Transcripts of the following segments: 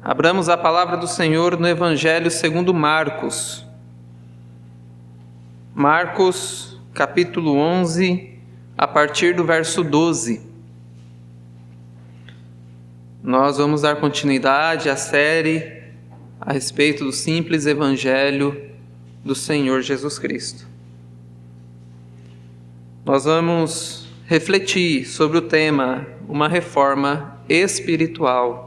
Abramos a palavra do Senhor no Evangelho segundo Marcos. Marcos, capítulo 11, a partir do verso 12. Nós vamos dar continuidade à série a respeito do simples Evangelho do Senhor Jesus Cristo. Nós vamos refletir sobre o tema, uma reforma espiritual.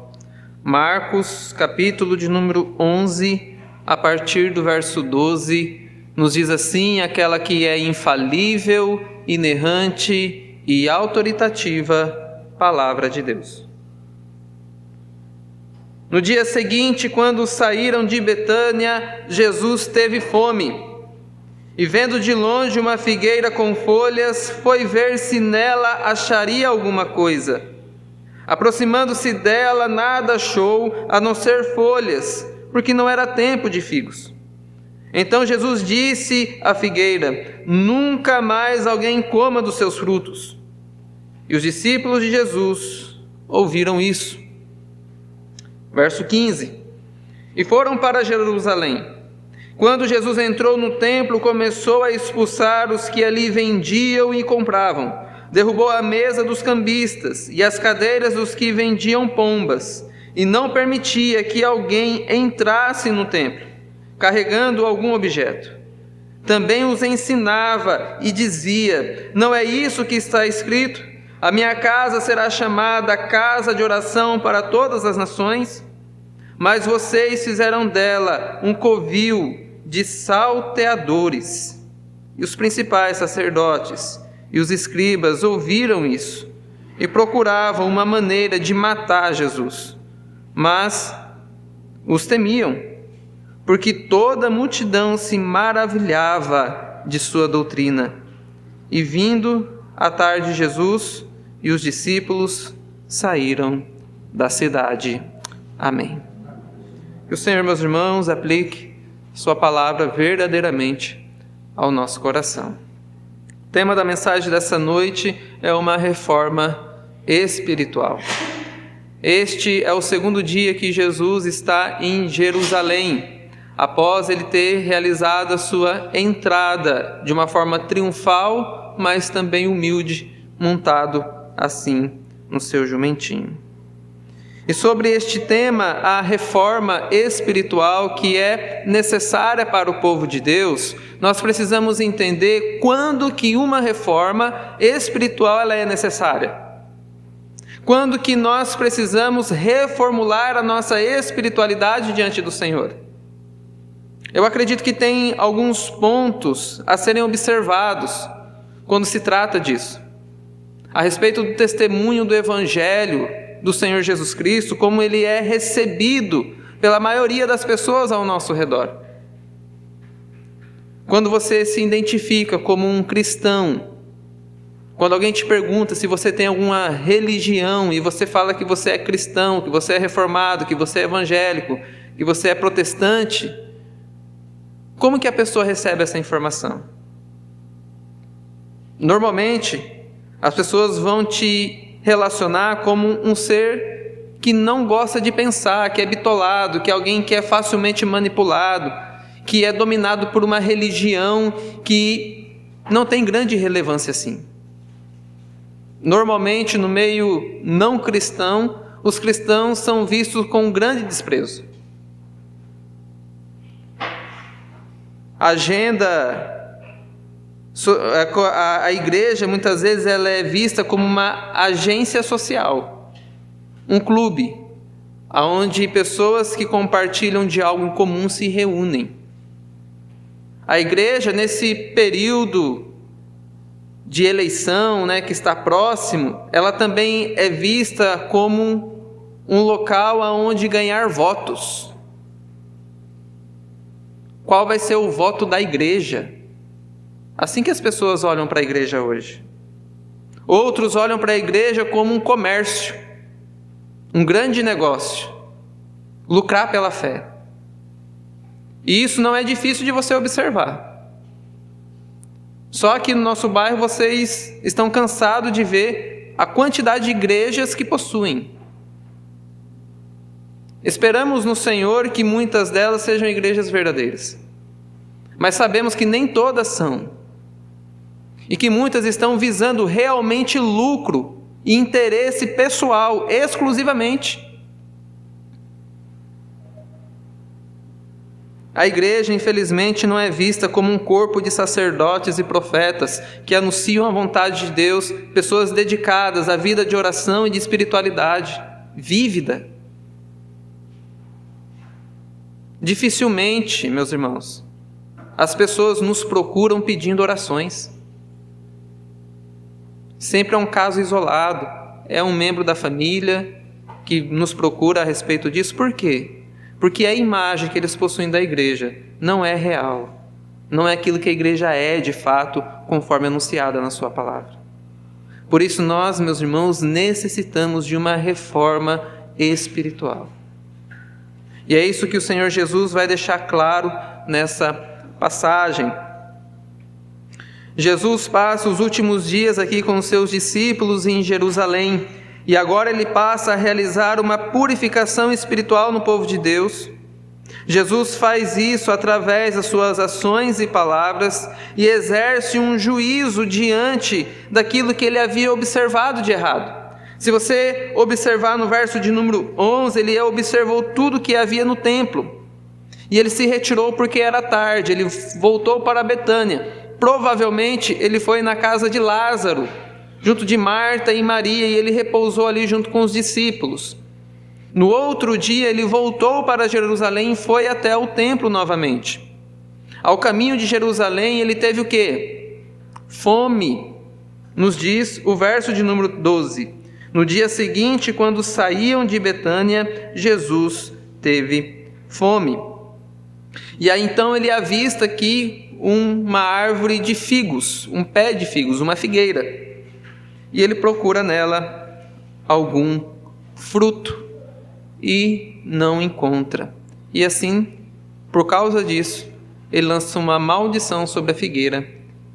Marcos, capítulo de número 11, a partir do verso 12, nos diz assim: aquela que é infalível, inerrante e autoritativa palavra de Deus. No dia seguinte, quando saíram de Betânia, Jesus teve fome. E vendo de longe uma figueira com folhas, foi ver se nela acharia alguma coisa. Aproximando-se dela, nada achou, a não ser folhas, porque não era tempo de figos. Então Jesus disse à figueira: nunca mais alguém coma dos seus frutos. E os discípulos de Jesus ouviram isso. Verso 15. E foram para Jerusalém. Quando Jesus entrou no templo, começou a expulsar os que ali vendiam e compravam. Derrubou a mesa dos cambistas e as cadeiras dos que vendiam pombas, e não permitia que alguém entrasse no templo, carregando algum objeto. Também os ensinava e dizia: não é isso que está escrito? A minha casa será chamada casa de oração para todas as nações? Mas vocês fizeram dela um covil de salteadores. E os principais sacerdotes e os escribas ouviram isso e procuravam uma maneira de matar Jesus. Mas os temiam, porque toda a multidão se maravilhava de sua doutrina. E vindo à tarde, Jesus e os discípulos saíram da cidade. Amém. Que o Senhor, meus irmãos, aplique sua palavra verdadeiramente ao nosso coração. O tema da mensagem dessa noite é uma reforma espiritual. Este é o segundo dia que Jesus está em Jerusalém, após ele ter realizado a sua entrada de uma forma triunfal, mas também humilde, montado assim no seu jumentinho. E sobre este tema, a reforma espiritual que é necessária para o povo de Deus, nós precisamos entender quando que uma reforma espiritual ela é necessária. Quando que nós precisamos reformular a nossa espiritualidade diante do Senhor. Eu acredito que tem alguns pontos a serem observados quando se trata disso. A respeito do testemunho do Evangelho do Senhor Jesus Cristo, como ele é recebido pela maioria das pessoas ao nosso redor. Quando você se identifica como um cristão, quando alguém te pergunta se você tem alguma religião e você fala que você é cristão, que você é reformado, que você é evangélico, que você é protestante, como que a pessoa recebe essa informação? Normalmente, as pessoas vão te relacionar como um ser que não gosta de pensar, que é bitolado, que é alguém que é facilmente manipulado, que é dominado por uma religião que não tem grande relevância assim. Normalmente, no meio não cristão, os cristãos são vistos com grande desprezo. A igreja, muitas vezes, ela é vista como uma agência social, um clube, onde pessoas que compartilham de algo em comum se reúnem. A igreja, nesse período de eleição, que está próximo, ela também é vista como um local onde ganhar votos. Qual vai ser o voto da igreja? Assim que as pessoas olham para a igreja hoje. Outros olham para a igreja como um comércio, um grande negócio, lucrar pela fé. E isso não é difícil de você observar. Só que no nosso bairro vocês estão cansados de ver a quantidade de igrejas que possuem. Esperamos no Senhor que muitas delas sejam igrejas verdadeiras, mas sabemos que nem todas são, e que muitas estão visando realmente lucro e interesse pessoal exclusivamente. A igreja, infelizmente, não é vista como um corpo de sacerdotes e profetas que anunciam a vontade de Deus, pessoas dedicadas à vida de oração e de espiritualidade vívida. Dificilmente, meus irmãos, as pessoas nos procuram pedindo orações. Sempre é um caso isolado, é um membro da família que nos procura a respeito disso. Por quê? Porque a imagem que eles possuem da igreja não é real, não é aquilo que a igreja é de fato, conforme anunciada na sua palavra. Por isso nós, meus irmãos, necessitamos de uma reforma espiritual. E é isso que o Senhor Jesus vai deixar claro nessa passagem. Jesus passa os últimos dias aqui com os seus discípulos em Jerusalém, e agora ele passa a realizar uma purificação espiritual no povo de Deus. Jesus faz isso através das suas ações e palavras e exerce um juízo diante daquilo que ele havia observado de errado. Se você observar no verso de número 11, ele observou tudo que havia no templo. E ele se retirou porque era tarde, ele voltou para Betânia. Provavelmente ele foi na casa de Lázaro, junto de Marta e Maria, e ele repousou ali junto com os discípulos. No outro dia ele voltou para Jerusalém e foi até o templo novamente. Ao caminho de Jerusalém ele teve o quê? Fome, nos diz o verso de número 12. No dia seguinte, quando saíam de Betânia, Jesus teve fome. E aí então ele avista aqui uma árvore de figos, um pé de figos, uma figueira. E ele procura nela algum fruto e não encontra. E assim, por causa disso, ele lança uma maldição sobre a figueira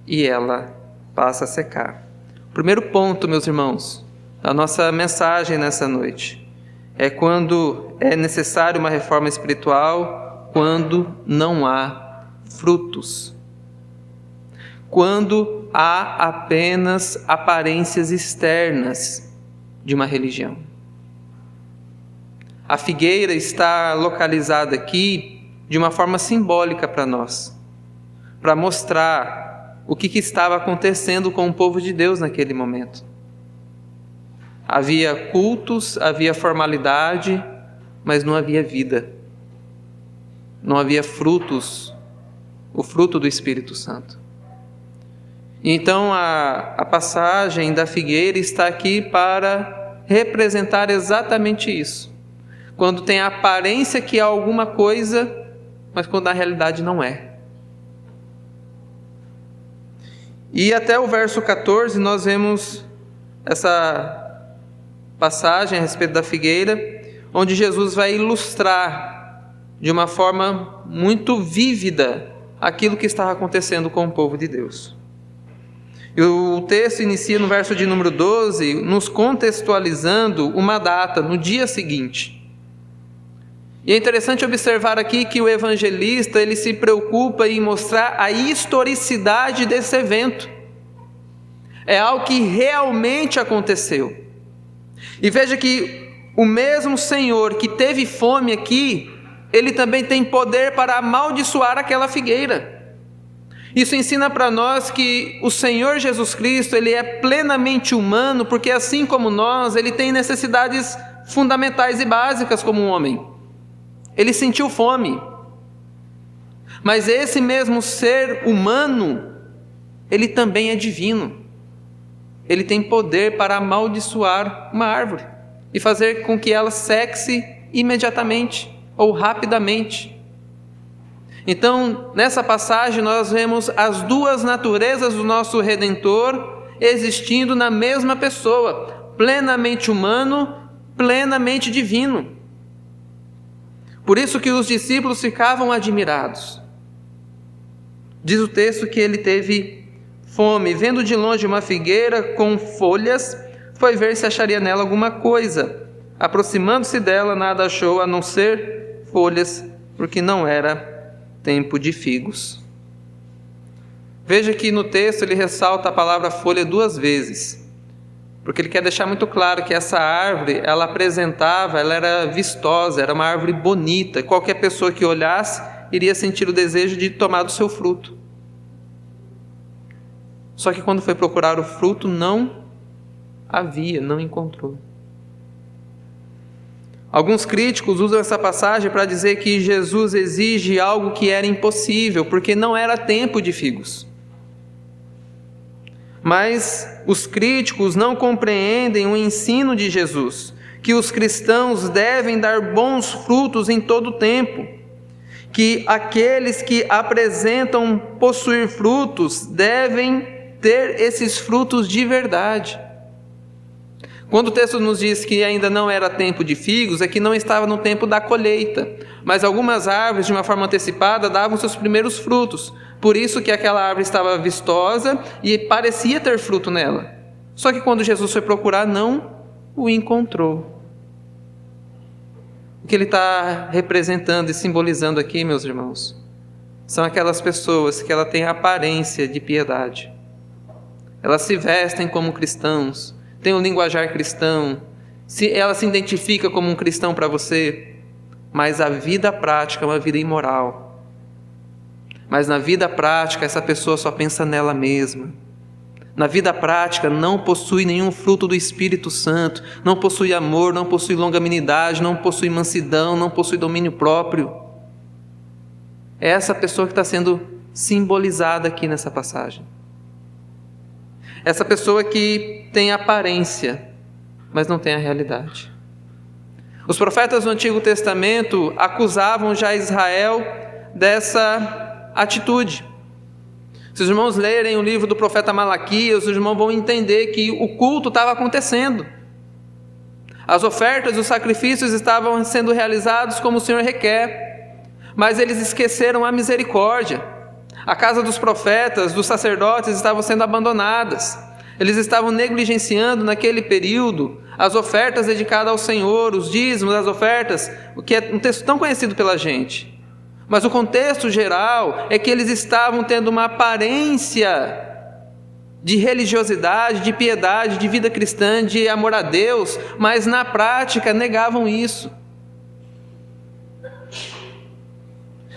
e ela passa a secar. O primeiro ponto, meus irmãos, da nossa mensagem nessa noite é quando é necessário uma reforma espiritual, quando não há frutos. Quando há apenas aparências externas de uma religião. A figueira está localizada aqui de uma forma simbólica para nós, para mostrar o que estava acontecendo com o povo de Deus naquele momento. Havia cultos, havia formalidade, mas não havia vida. Não havia frutos, o fruto do Espírito Santo. Então a passagem da figueira está aqui para representar exatamente isso. Quando tem a aparência que é alguma coisa, mas quando na realidade não é. E até o verso 14 nós vemos essa passagem a respeito da figueira, onde Jesus vai ilustrar de uma forma muito vívida aquilo que estava acontecendo com o povo de Deus. E o texto inicia no verso de número 12, nos contextualizando uma data, no dia seguinte. E é interessante observar aqui que o evangelista ele se preocupa em mostrar a historicidade desse evento. É algo que realmente aconteceu. E veja que o mesmo Senhor que teve fome aqui, ele também tem poder para amaldiçoar aquela figueira. Isso ensina para nós que o Senhor Jesus Cristo, ele é plenamente humano, porque assim como nós, ele tem necessidades fundamentais e básicas como um homem. Ele sentiu fome. Mas esse mesmo ser humano, ele também é divino. Ele tem poder para amaldiçoar uma árvore e fazer com que ela seque imediatamente ou rapidamente. Então, nessa passagem nós vemos as duas naturezas do nosso Redentor existindo na mesma pessoa, plenamente humano, plenamente divino. Por isso que os discípulos ficavam admirados. Diz o texto que ele teve fome, vendo de longe uma figueira com folhas, foi ver se acharia nela alguma coisa, Aproximando-se dela, nada achou a não ser folhas, porque não era tempo de figos. Veja que no texto ele ressalta a palavra folha 2 vezes, porque ele quer deixar muito claro que essa árvore, ela era vistosa, era uma árvore bonita. Qualquer pessoa que olhasse iria sentir o desejo de tomar do seu fruto. Só que quando foi procurar o fruto, não encontrou. Alguns críticos usam essa passagem para dizer que Jesus exige algo que era impossível, porque não era tempo de figos. Mas os críticos não compreendem o ensino de Jesus, que os cristãos devem dar bons frutos em todo o tempo, que aqueles que apresentam possuir frutos devem ter esses frutos de verdade. Quando o texto nos diz que ainda não era tempo de figos, é que não estava no tempo da colheita, mas algumas árvores, de uma forma antecipada, davam seus primeiros frutos. Por isso que aquela árvore estava vistosa e parecia ter fruto nela. Só que quando Jesus foi procurar, não o encontrou. O que ele está representando e simbolizando aqui, meus irmãos, são aquelas pessoas que ela tem a aparência de piedade. Elas se vestem como cristãos, têm um linguajar cristão, ela se identifica como um cristão para você, mas a vida prática é uma vida imoral. Mas na vida prática, essa pessoa só pensa nela mesma. Na vida prática, não possui nenhum fruto do Espírito Santo, não possui amor, não possui longanimidade, não possui mansidão, não possui domínio próprio. É essa pessoa que está sendo simbolizada aqui nessa passagem. Essa pessoa que tem aparência, mas não tem a realidade. Os profetas do Antigo Testamento acusavam já Israel dessa atitude. Se os irmãos lerem o livro do profeta Malaquias, os irmãos vão entender que o culto estava acontecendo. As ofertas e os sacrifícios estavam sendo realizados como o Senhor requer, mas eles esqueceram a misericórdia. A casa dos profetas, dos sacerdotes estavam sendo abandonadas. Eles estavam negligenciando naquele período as ofertas dedicadas ao Senhor, os dízimos das ofertas, o que é um texto tão conhecido pela gente. Mas o contexto geral é que eles estavam tendo uma aparência de religiosidade, de piedade, de vida cristã, de amor a Deus, mas na prática negavam isso.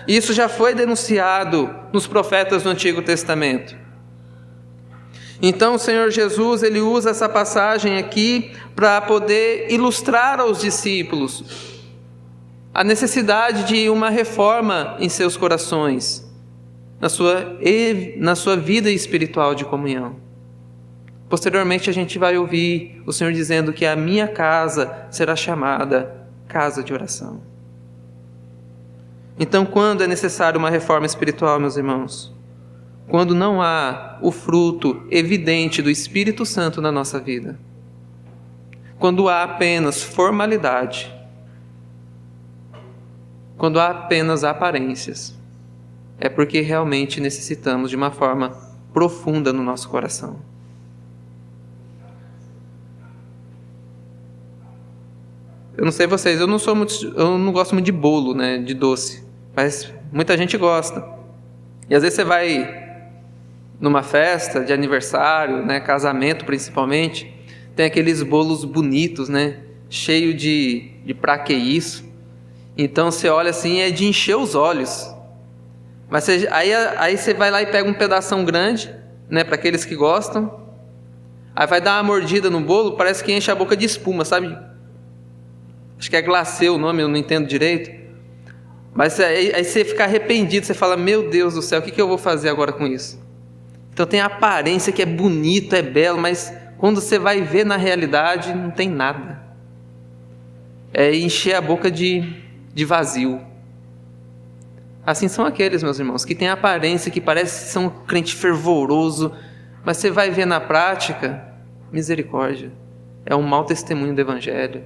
Isso já foi denunciado nos profetas do Antigo Testamento. Então o Senhor Jesus, ele usa essa passagem aqui para poder ilustrar aos discípulos a necessidade de uma reforma em seus corações, na sua vida espiritual de comunhão. Posteriormente a gente vai ouvir o Senhor dizendo que a minha casa será chamada casa de oração. Então, quando é necessário uma reforma espiritual, meus irmãos? Quando não há o fruto evidente do Espírito Santo na nossa vida. Quando há apenas formalidade. Quando há apenas aparências. É porque realmente necessitamos de uma forma profunda no nosso coração. Eu não sei vocês, eu não gosto muito de bolo, né, de doce, mas muita gente gosta. E às vezes você vai numa festa de aniversário, né, casamento principalmente, tem aqueles bolos bonitos, né, cheio de pra que isso. Então você olha assim, é de encher os olhos. Mas aí você vai lá e pega um pedação grande, né, para aqueles que gostam. Aí vai dar uma mordida no bolo, parece que enche a boca de espuma, sabe? Acho que é glacê o nome, eu não entendo direito. Mas aí você fica arrependido, você fala, meu Deus do céu, o que eu vou fazer agora com isso? Então tem a aparência que é bonito, é belo, mas quando você vai ver na realidade, não tem nada. É encher a boca de vazio. Assim são aqueles, meus irmãos, que têm a aparência que parece que são um crente fervoroso, mas você vai ver na prática, misericórdia, é um mau testemunho do Evangelho.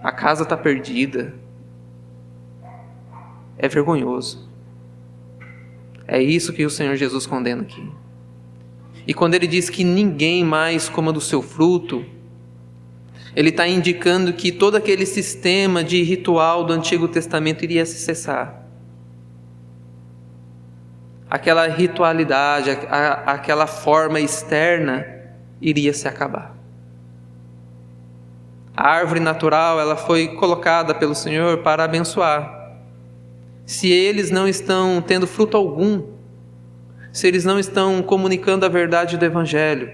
A casa está perdida. É vergonhoso. É isso que o Senhor Jesus condena aqui. E quando Ele diz que ninguém mais coma do seu fruto, Ele está indicando que todo aquele sistema de ritual do Antigo Testamento iria se cessar. Aquela ritualidade, aquela forma externa iria se acabar. A árvore natural, ela foi colocada pelo Senhor para abençoar. Se eles não estão tendo fruto algum, se eles não estão comunicando a verdade do Evangelho,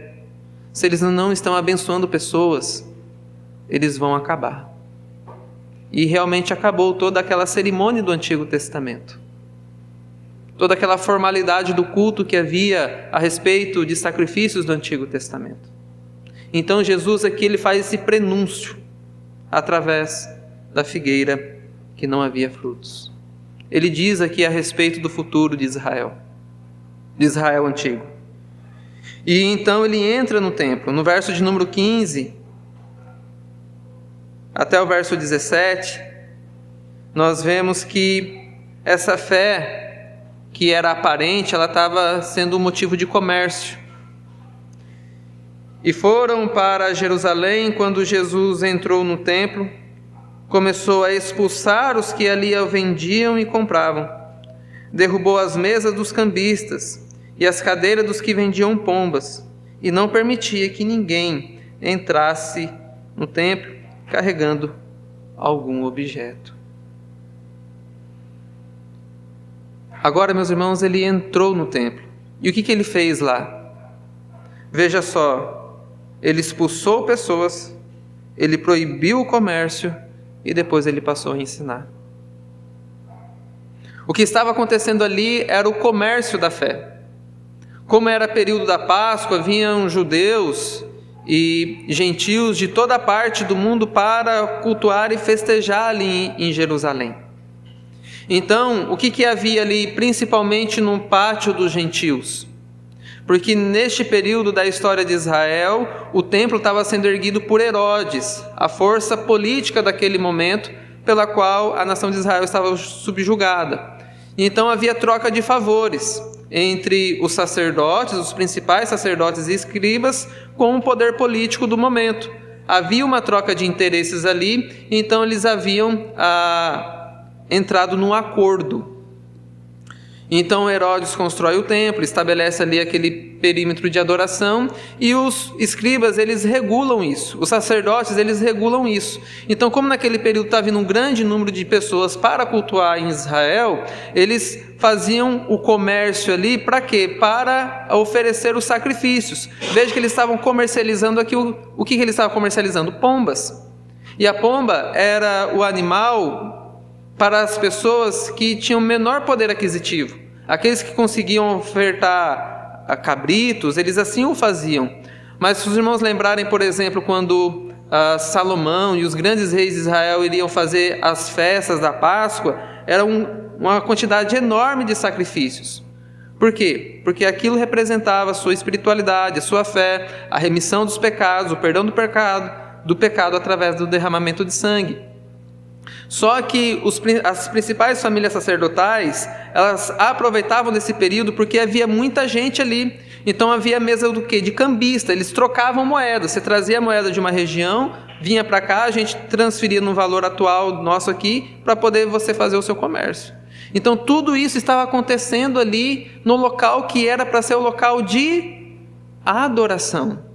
se eles não estão abençoando pessoas, eles vão acabar. E realmente acabou toda aquela cerimônia do Antigo Testamento. Toda aquela formalidade do culto que havia a respeito de sacrifícios do Antigo Testamento. Então Jesus aqui ele faz esse prenúncio através da figueira que não havia frutos. Ele diz aqui a respeito do futuro de Israel antigo. E então ele entra no templo. No verso de número 15 até o verso 17, nós vemos que essa fé que era aparente, ela estava sendo um motivo de comércio. E foram para Jerusalém quando Jesus entrou no templo, começou a expulsar os que ali vendiam e compravam. Derrubou as mesas dos cambistas e as cadeiras dos que vendiam pombas, e não permitia que ninguém entrasse no templo carregando algum objeto. Agora, meus irmãos, ele entrou no templo. E o que ele fez lá? Veja só, ele expulsou pessoas, ele proibiu o comércio e depois ele passou a ensinar. O que estava acontecendo ali era o comércio da fé. Como era período da Páscoa, vinham judeus e gentios de toda parte do mundo para cultuar e festejar ali em Jerusalém. Então, o que havia ali, principalmente no pátio dos gentios? Porque neste período da história de Israel, o templo estava sendo erguido por Herodes, a força política daquele momento, pela qual a nação de Israel estava subjugada. Então havia troca de favores entre os sacerdotes, os principais sacerdotes e escribas, com o poder político do momento. Havia uma troca de interesses ali, então eles haviam entrado num acordo. Então Herodes constrói o templo, estabelece ali aquele perímetro de adoração, e os escribas, eles regulam isso, os sacerdotes, eles regulam isso. Então, como naquele período estava vindo um grande número de pessoas para cultuar em Israel, eles faziam o comércio ali para quê? Para oferecer os sacrifícios. Veja que eles estavam comercializando aqui, o que eles estavam comercializando? Pombas. E a pomba era o animal para as pessoas que tinham menor poder aquisitivo. Aqueles que conseguiam ofertar a cabritos, eles assim o faziam. Mas se os irmãos lembrarem, por exemplo, quando Salomão e os grandes reis de Israel iriam fazer as festas da Páscoa, era uma quantidade enorme de sacrifícios. Por quê? Porque aquilo representava a sua espiritualidade, a sua fé, a remissão dos pecados, o perdão do pecado através do derramamento de sangue. Só que as principais famílias sacerdotais, elas aproveitavam desse período porque havia muita gente ali. Então havia mesa do quê? De cambista, eles trocavam moedas. Você trazia a moeda de uma região, vinha para cá, a gente transferia no valor atual nosso aqui, para poder você fazer o seu comércio. Então tudo isso estava acontecendo ali no local que era para ser o local de adoração.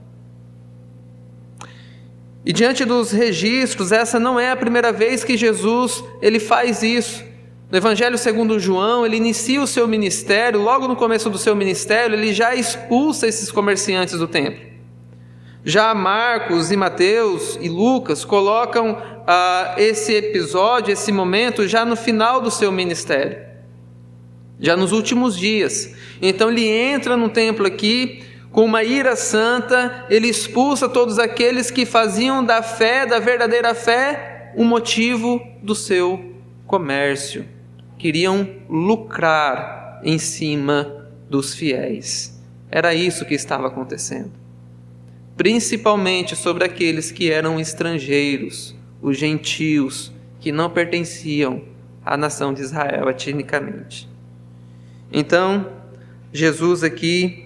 E diante dos registros, essa não é a primeira vez que Jesus ele faz isso. No Evangelho segundo João, ele inicia o seu ministério, logo no começo do seu ministério, ele já expulsa esses comerciantes do templo. Já Marcos e Mateus e Lucas colocam esse episódio, esse momento, já no final do seu ministério, já nos últimos dias. Então ele entra no templo aqui, com uma ira santa, ele expulsa todos aqueles que faziam da fé, da verdadeira fé, o motivo do seu comércio. Queriam lucrar em cima dos fiéis. Era isso que estava acontecendo. Principalmente sobre aqueles que eram estrangeiros, os gentios, que não pertenciam à nação de Israel etnicamente. Então, Jesus aqui,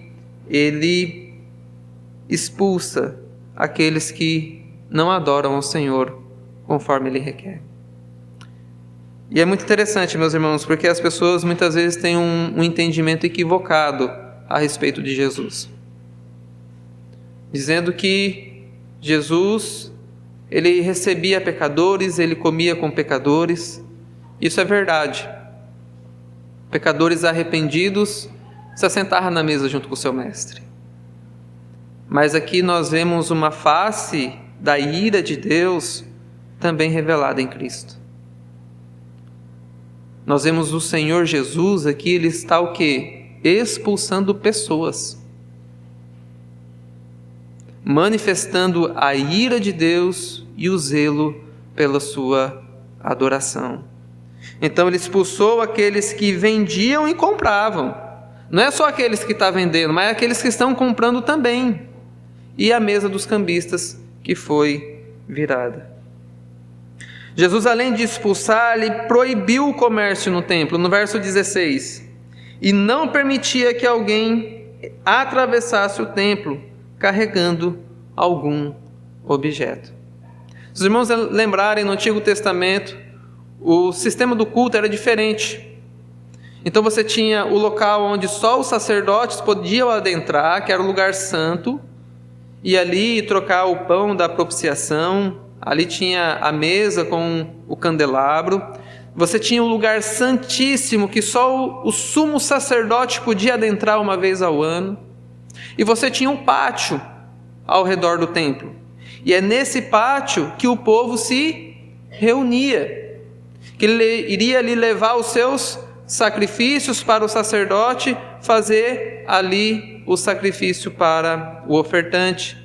ele expulsa aqueles que não adoram ao Senhor conforme Ele requer. E é muito interessante, meus irmãos, porque as pessoas muitas vezes têm um entendimento equivocado a respeito de Jesus. Dizendo que Jesus, Ele recebia pecadores, Ele comia com pecadores. Isso é verdade. Pecadores arrependidos se assentaram na mesa junto com o seu mestre. Mas aqui nós vemos uma face da ira de Deus também revelada em Cristo. Nós vemos o Senhor Jesus aqui, Ele está o quê? Expulsando pessoas. Manifestando a ira de Deus e o zelo pela sua adoração. Então Ele expulsou aqueles que vendiam e compravam. Não é só aqueles que estão vendendo, mas é aqueles que estão comprando também. E a mesa dos cambistas que foi virada. Jesus, além de expulsar, Ele proibiu o comércio no templo, no verso 16. E não permitia que alguém atravessasse o templo carregando algum objeto. Se os irmãos lembrarem, no Antigo Testamento, o sistema do culto era diferente. Então você tinha o local onde só os sacerdotes podiam adentrar, que era o lugar santo, e ali trocar o pão da propiciação. Ali tinha a mesa com o candelabro. Você tinha o lugar santíssimo, que só o sumo sacerdote podia adentrar uma vez ao ano. E você tinha um pátio ao redor do templo. E é nesse pátio que o povo se reunia. Que ele iria ali levar os seus sacrifícios para o sacerdote fazer ali o sacrifício para o ofertante.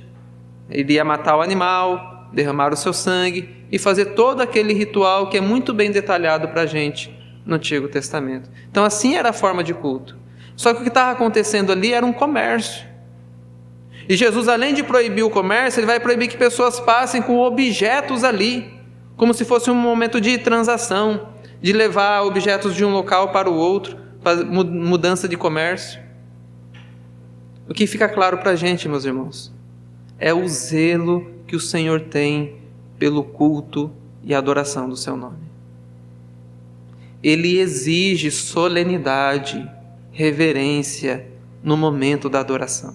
Ele ia matar o animal, derramar o seu sangue e fazer todo aquele ritual que é muito bem detalhado para a gente no Antigo Testamento. Então assim era a forma de culto. Só que o que estava acontecendo ali era um comércio. E Jesus, além de proibir o comércio, Ele vai proibir que pessoas passem com objetos ali, como se fosse um momento de transação, de levar objetos de um local para o outro, para mudança de comércio. O que fica claro para a gente, meus irmãos, é o zelo que o Senhor tem pelo culto e adoração do seu nome. Ele exige solenidade, reverência no momento da adoração.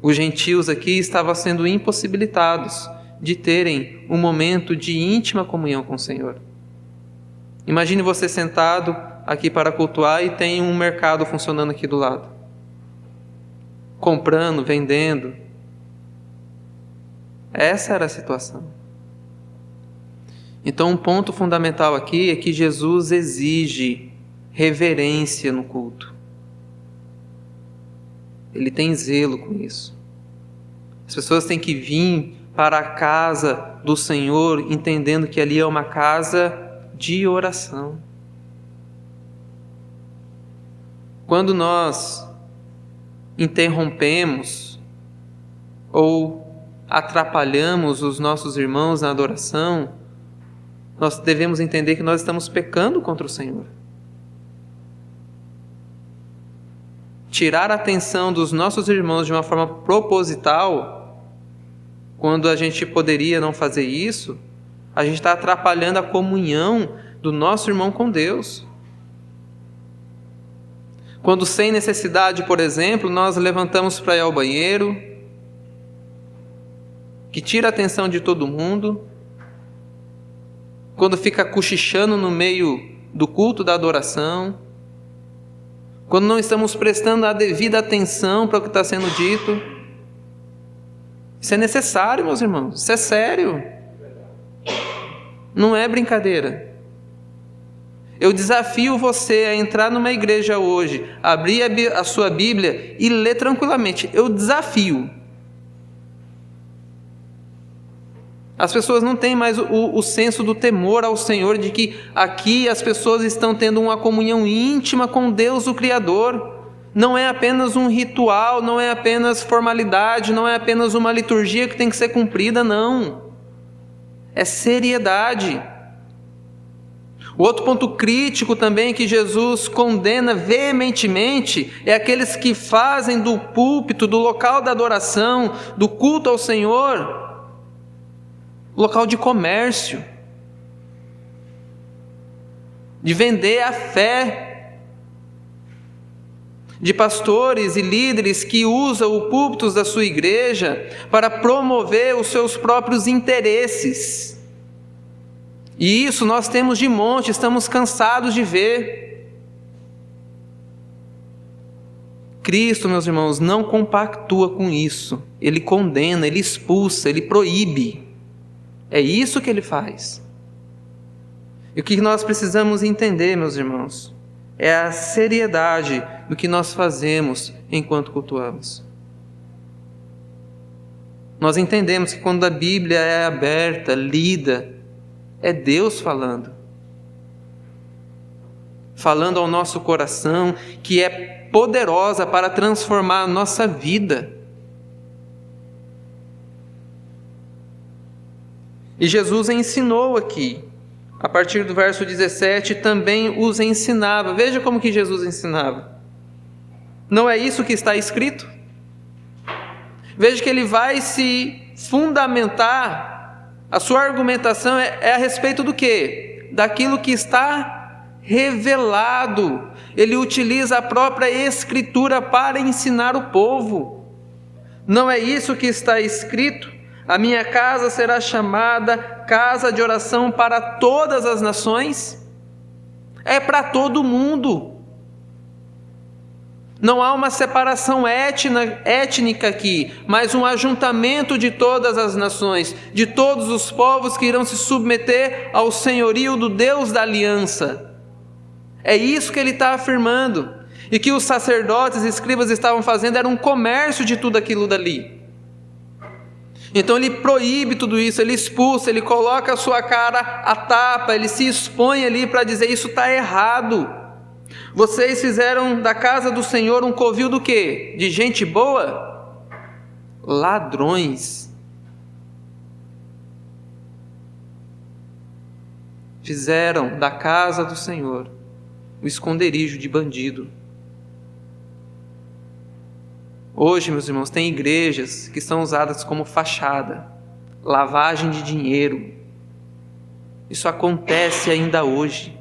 Os gentios aqui estavam sendo impossibilitados de terem um momento de íntima comunhão com o Senhor. Imagine você sentado aqui para cultuar e tem um mercado funcionando aqui do lado. Comprando, vendendo. Essa era a situação. Então, um ponto fundamental aqui é que Jesus exige reverência no culto. Ele tem zelo com isso. As pessoas têm que vir para a casa do Senhor entendendo que ali é uma casa de oração. Quando nós interrompemos ou atrapalhamos os nossos irmãos na adoração, nós devemos entender que nós estamos pecando contra o Senhor. Tirar a atenção dos nossos irmãos de uma forma proposital, quando a gente poderia não fazer isso, a gente está atrapalhando a comunhão do nosso irmão com Deus. Quando sem necessidade, por exemplo, nós levantamos para ir ao banheiro, que tira a atenção de todo mundo, quando fica cochichando no meio do culto da adoração, quando não estamos prestando a devida atenção para o que está sendo dito. Isso é necessário, meus irmãos, isso é sério. Não é brincadeira. Eu desafio você a entrar numa igreja hoje, abrir a sua Bíblia e ler tranquilamente. Eu desafio. As pessoas não têm mais o senso do temor ao Senhor, de que aqui as pessoas estão tendo uma comunhão íntima com Deus, o Criador. Não é apenas um ritual, não é apenas formalidade, não é apenas uma liturgia que tem que ser cumprida, não. É seriedade. O outro ponto crítico também que Jesus condena veementemente é aqueles que fazem do púlpito, do local da adoração, do culto ao Senhor, local de comércio, de vender a fé, de pastores e líderes que usam o púlpito da sua igreja para promover os seus próprios interesses. E isso nós temos de monte, estamos cansados de ver. Cristo, meus irmãos, não compactua com isso. Ele condena, ele expulsa, ele proíbe. É isso que ele faz. E o que nós precisamos entender, meus irmãos, é a seriedade do que nós fazemos enquanto cultuamos. Nós entendemos que quando a Bíblia é aberta, lida, é Deus falando ao nosso coração, que é poderosa para transformar a nossa vida. E Jesus ensinou aqui, a partir do verso 17, também os ensinava. Veja como que Jesus ensinava. Não é isso que está escrito? Veja que ele vai se fundamentar, a sua argumentação é a respeito do quê? Daquilo que está revelado. Ele utiliza a própria Escritura para ensinar o povo. Não é isso que está escrito? A minha casa será chamada casa de oração para todas as nações. É para todo mundo. Não há uma separação étnica aqui, mas um ajuntamento de todas as nações, de todos os povos que irão se submeter ao senhorio do Deus da aliança. É isso que ele está afirmando. E que os sacerdotes e escribas estavam fazendo era um comércio de tudo aquilo dali. Então ele proíbe tudo isso, ele expulsa, ele coloca a sua cara à tapa, ele se expõe ali para dizer: isso está errado. Vocês fizeram da casa do Senhor um covil do quê? De gente boa? Ladrões. Fizeram da casa do Senhor o esconderijo de bandido. Hoje, meus irmãos, tem igrejas que são usadas como fachada, lavagem de dinheiro. Isso acontece ainda hoje.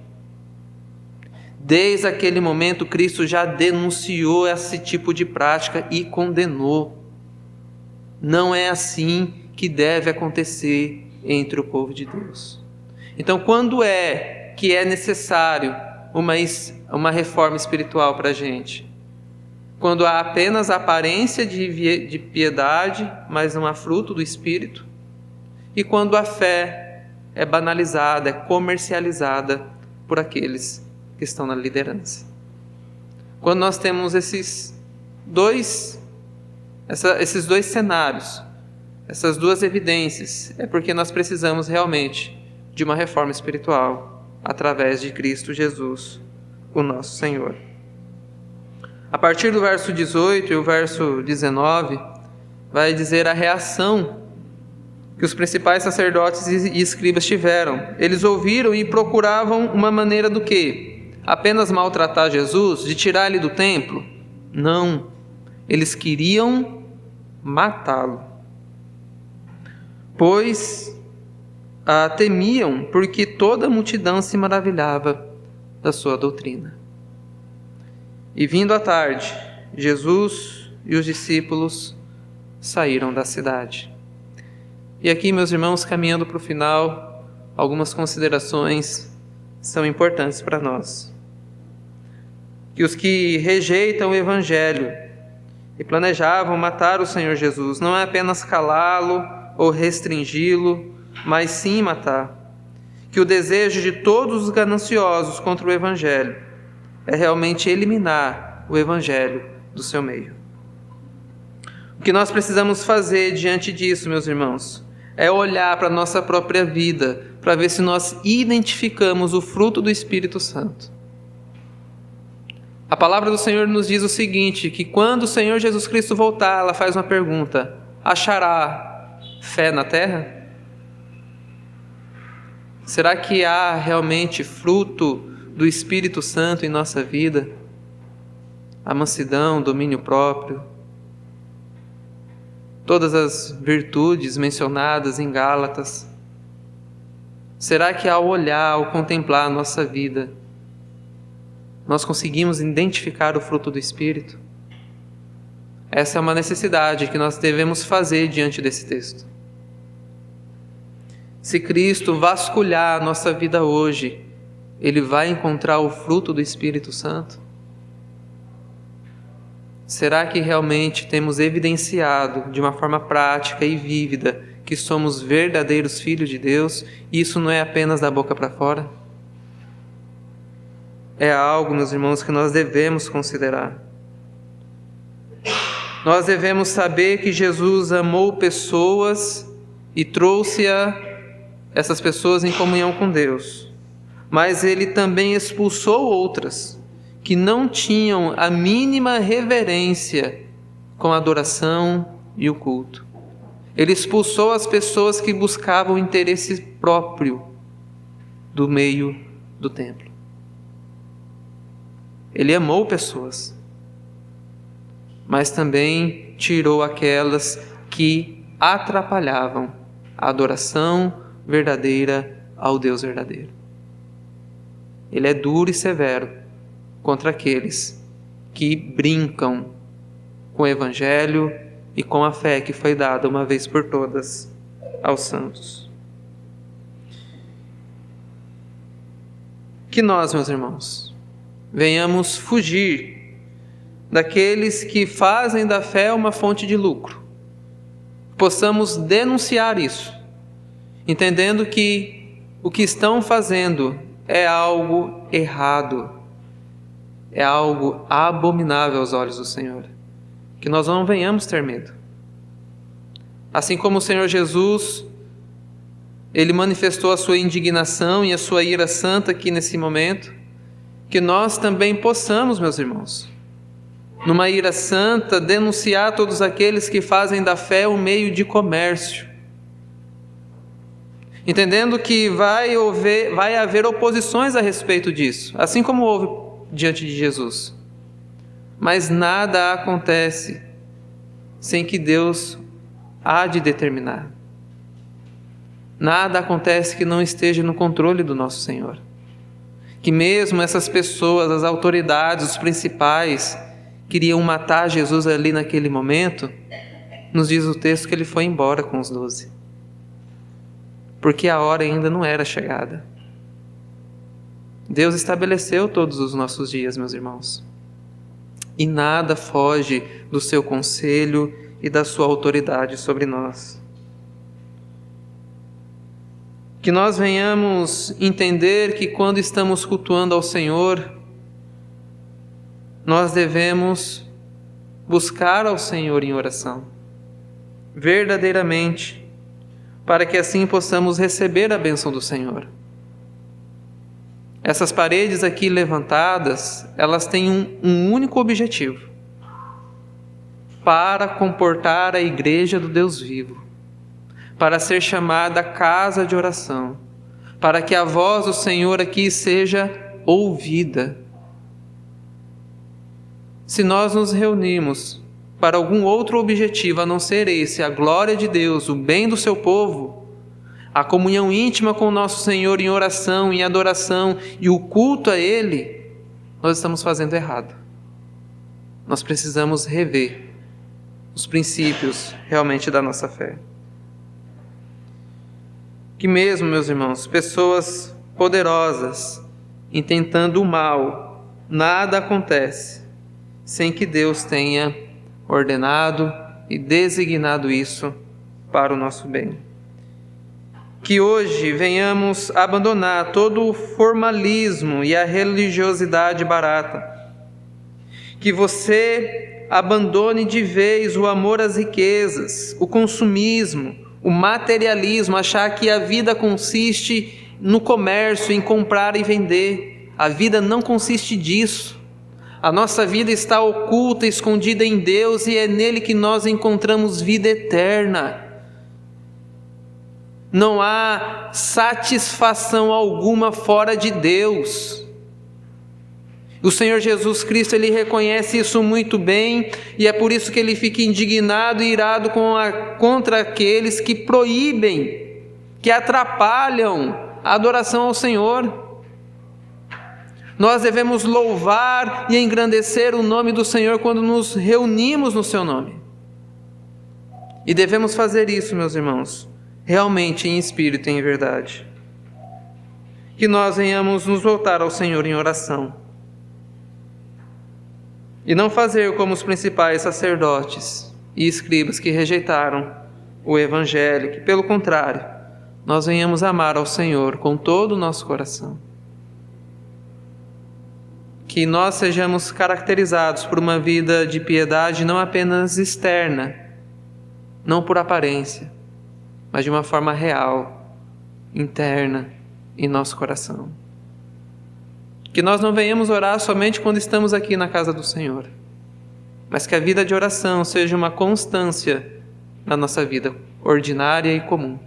Desde aquele momento, Cristo já denunciou esse tipo de prática e condenou. Não é assim que deve acontecer entre o povo de Deus. Então, quando é que é necessário uma reforma espiritual para a gente? Quando há apenas a aparência de piedade, mas não há fruto do Espírito. E quando a fé é banalizada, é comercializada por aqueles que estão na liderança. Quando nós temos esses dois cenários, essas duas evidências, é porque nós precisamos realmente de uma reforma espiritual através de Cristo Jesus, o nosso Senhor. A partir do verso 18 e o verso 19, vai dizer a reação que os principais sacerdotes e escribas tiveram. Eles ouviram e procuravam uma maneira do quê? Apenas maltratar Jesus, de tirar ele do templo? Não, eles queriam matá-lo. Pois temiam, porque toda a multidão se maravilhava da sua doutrina. E vindo à tarde, Jesus e os discípulos saíram da cidade. E aqui, meus irmãos, caminhando para o final, algumas considerações são importantes para nós. Que os que rejeitam o Evangelho e planejavam matar o Senhor Jesus, não é apenas calá-lo ou restringi-lo, mas sim matar. Que o desejo de todos os gananciosos contra o Evangelho é realmente eliminar o Evangelho do seu meio. O que nós precisamos fazer diante disso, meus irmãos, é olhar para a nossa própria vida, para ver se nós identificamos o fruto do Espírito Santo. A palavra do Senhor nos diz o seguinte, que quando o Senhor Jesus Cristo voltar, ela faz uma pergunta: achará fé na terra? Será que há realmente fruto do Espírito Santo em nossa vida? A mansidão, o domínio próprio, todas as virtudes mencionadas em Gálatas, Será que ao olhar, ao contemplar a nossa vida, nós conseguimos identificar o fruto do Espírito? Essa é uma necessidade que nós devemos fazer diante desse texto. Se Cristo vasculhar a nossa vida hoje, Ele vai encontrar o fruto do Espírito Santo? Será que realmente temos evidenciado de uma forma prática e vívida que somos verdadeiros filhos de Deus e isso não é apenas da boca para fora? É algo, meus irmãos, que nós devemos considerar. Nós devemos saber que Jesus amou pessoas e trouxe essas pessoas em comunhão com Deus, mas Ele também expulsou outras que não tinham a mínima reverência com a adoração e o culto. Ele expulsou as pessoas que buscavam o interesse próprio do meio do templo. Ele amou pessoas, mas também tirou aquelas que atrapalhavam a adoração verdadeira ao Deus verdadeiro. Ele é duro e severo contra aqueles que brincam com o Evangelho e com a fé que foi dada uma vez por todas aos santos. Que nós, meus irmãos, venhamos fugir daqueles que fazem da fé uma fonte de lucro. Possamos denunciar isso, entendendo que o que estão fazendo é algo errado, é algo abominável aos olhos do Senhor. Que nós não venhamos ter medo. Assim como o Senhor Jesus, Ele manifestou a sua indignação e a sua ira santa aqui nesse momento, que nós também possamos, meus irmãos, numa ira santa, denunciar todos aqueles que fazem da fé um meio de comércio, entendendo que vai haver oposições a respeito disso, assim como houve diante de Jesus. Mas nada acontece sem que Deus há de determinar. Nada acontece que não esteja no controle do nosso Senhor. Que mesmo essas pessoas, as autoridades, os principais, queriam matar Jesus ali naquele momento, nos diz o texto que ele foi embora com os 12. Porque a hora ainda não era chegada. Deus estabeleceu todos os nossos dias, meus irmãos. E nada foge do seu conselho e da sua autoridade sobre nós. Que nós venhamos entender que quando estamos cultuando ao Senhor, nós devemos buscar ao Senhor em oração, verdadeiramente, para que assim possamos receber a bênção do Senhor. Essas paredes aqui levantadas, elas têm um único objetivo: para comportar a igreja do Deus vivo, para ser chamada casa de oração, para que a voz do Senhor aqui seja ouvida. Se nós nos reunimos para algum outro objetivo a não ser esse, a glória de Deus, o bem do seu povo, a comunhão íntima com o nosso Senhor em oração, em adoração e o culto a Ele, nós estamos fazendo errado. Nós precisamos rever os princípios realmente da nossa fé. Que mesmo, meus irmãos, pessoas poderosas intentando o mal, nada acontece sem que Deus tenha ordenado e designado isso para o nosso bem. Que hoje venhamos abandonar todo o formalismo e a religiosidade barata. Que você abandone de vez o amor às riquezas, o consumismo, o materialismo, achar que a vida consiste no comércio, em comprar e vender. A vida não consiste disso. A nossa vida está oculta, escondida em Deus, e é nele que nós encontramos vida eterna. Não há satisfação alguma fora de Deus. O Senhor Jesus Cristo, Ele reconhece isso muito bem, e é por isso que Ele fica indignado e irado contra aqueles que proíbem, que atrapalham a adoração ao Senhor. Nós devemos louvar e engrandecer o nome do Senhor quando nos reunimos no seu nome. E devemos fazer isso, meus irmãos, realmente em espírito e em verdade. Que nós venhamos nos voltar ao Senhor em oração. E não fazer como os principais sacerdotes e escribas que rejeitaram o Evangelho, que pelo contrário, nós venhamos amar ao Senhor com todo o nosso coração. Que nós sejamos caracterizados por uma vida de piedade não apenas externa, não por aparência, mas de uma forma real, interna em nosso coração. Que nós não venhamos orar somente quando estamos aqui na casa do Senhor, mas que a vida de oração seja uma constância na nossa vida ordinária e comum.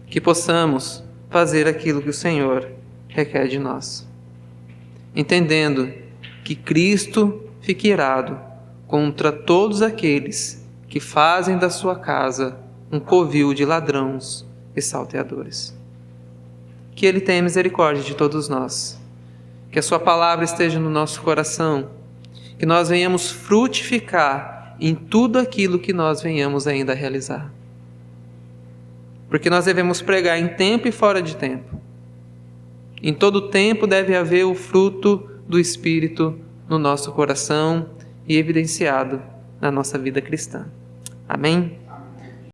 Que possamos fazer aquilo que o Senhor requer de nós, entendendo que Cristo fica irado contra todos aqueles que fazem da sua casa um covil de ladrões e salteadores. Que Ele tenha misericórdia de todos nós, que a sua palavra esteja no nosso coração, que nós venhamos frutificar em tudo aquilo que nós venhamos ainda a realizar. Porque nós devemos pregar em tempo e fora de tempo. Em todo tempo deve haver o fruto do Espírito no nosso coração e evidenciado na nossa vida cristã. Amém?